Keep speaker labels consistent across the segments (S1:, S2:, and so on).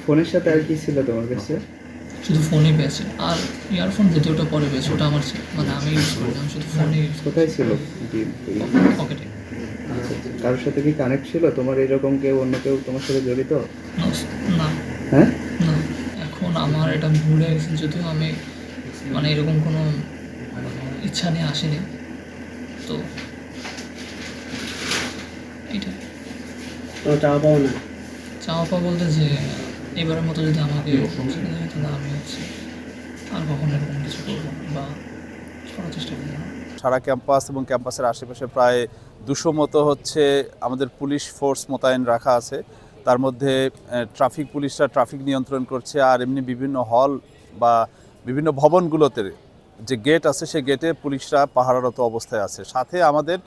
S1: ফোনের সাথে আর কি ছিল তোমার কাছে?
S2: শুধু ফোনই পেয়েছে, আর ইয়ারফোন দ্বিতীয়টা পরে পেয়েছে, ওটা আমার মানে আমি ইউজ করি না, আমি শুধু ফোনই ইউজ করি।
S1: কোথায় ছিল?
S2: পকেটে।
S1: আচ্ছা, কারোর সাথে কি কানেক্ট ছিল তোমার? এরকম কেউ, অন্য কেউ তোমার সাথে জড়িত?
S2: না।
S1: হ্যাঁ,
S2: না, এখন আমার এটা ভুলে গেছে, যদিও আমি মানে এরকম কোনো ইচ্ছা নিয়ে আসিনি, তো এইটাই।
S3: তো চাওয়া পাও না?
S2: চাওয়া পাওয়া বলতে যে এবারের মতো যদি আমাকে ছেড়ে দেয়, তাহলে আমি হচ্ছে আর কখনো এরকম কিছু করবো না বা করার চেষ্টা করবো না।
S4: সারা ক্যাম্পাস এবং ক্যাম্পাসের আশেপাশে প্রায় 200 মতো হচ্ছে আমাদের পুলিশ ফোর্স মোতায়েন রাখা আছে। তার মধ্যে ট্রাফিক পুলিশরা ট্রাফিক নিয়ন্ত্রণ করছে, আর এমনি বিভিন্ন হল বা বিভিন্ন ভবনগুলোতে যে গেট আছে সেই গেটে পুলিশরা পাহারারত অবস্থায় আছে। সাথে আমাদের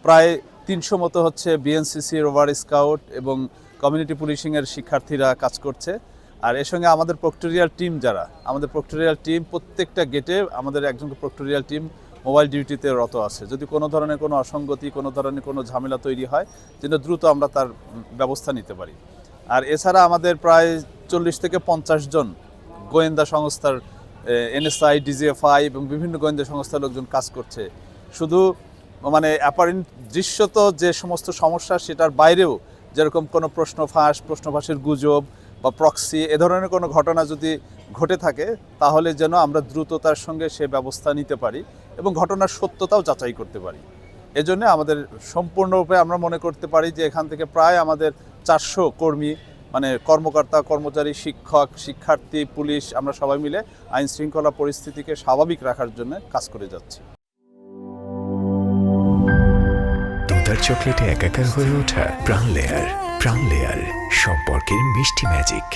S4: প্রায় 300 মতো হচ্ছে বিএনসিসি, রোভার স্কাউট এবং কমিউনিটি পুলিশিংয়ের শিক্ষার্থীরা কাজ করছে। আর এর সঙ্গে আমাদের প্রক্টোরিয়াল টিম, আমাদের প্রক্টোরিয়াল টিম প্রত্যেকটা গেটে আমাদের একজন প্রক্টোরিয়াল টিম মোবাইল ডিউটিতে রত আছে। যদি কোনো ধরনের কোনো অসঙ্গতি, কোনো ধরনের কোনো ঝামেলা তৈরি হয়, যেন দ্রুত আমরা তার ব্যবস্থা নিতে পারি। আর এছাড়া আমাদের প্রায় 40 থেকে 50 জন গোয়েন্দা সংস্থার এনএসআই, ডিজিএফআই এবং বিভিন্ন গোয়েন্দা সংস্থার লোকজন কাজ করছে। শুধু মানে অ্যাপারেন্ট দৃশ্যত যে সমস্ত সমস্যা, সেটার বাইরেও যেরকম কোনো প্রশ্নফাঁসের গুজব বা প্রক্সি এ ধরনের কোনো ঘটনা যদি ঘটে থাকে, তাহলে যেন আমরা দ্রুততার সঙ্গে সে ব্যবস্থা নিতে পারি এবং ঘটনার সত্যতাও যাচাই করতে পারি। এজন্য আমাদের সম্পূর্ণরূপে আমরা মনে করতে পারি যে এখান থেকে প্রায় আমাদের 400 কর্মী, মানে কর্মকর্তা, কর্মচারী, শিক্ষক, শিক্ষার্থী, পুলিশ, আমরা সবাই মিলে আইন শৃঙ্খলা পরিস্থিতিকে স্বাভাবিক রাখার জন্য কাজ করে যাচ্ছি।
S5: দুধার চকলেটে একাকার হয়ে ওঠা প্রাণ লেয়ার, সম্পর্কের মিষ্টি ম্যাজিক।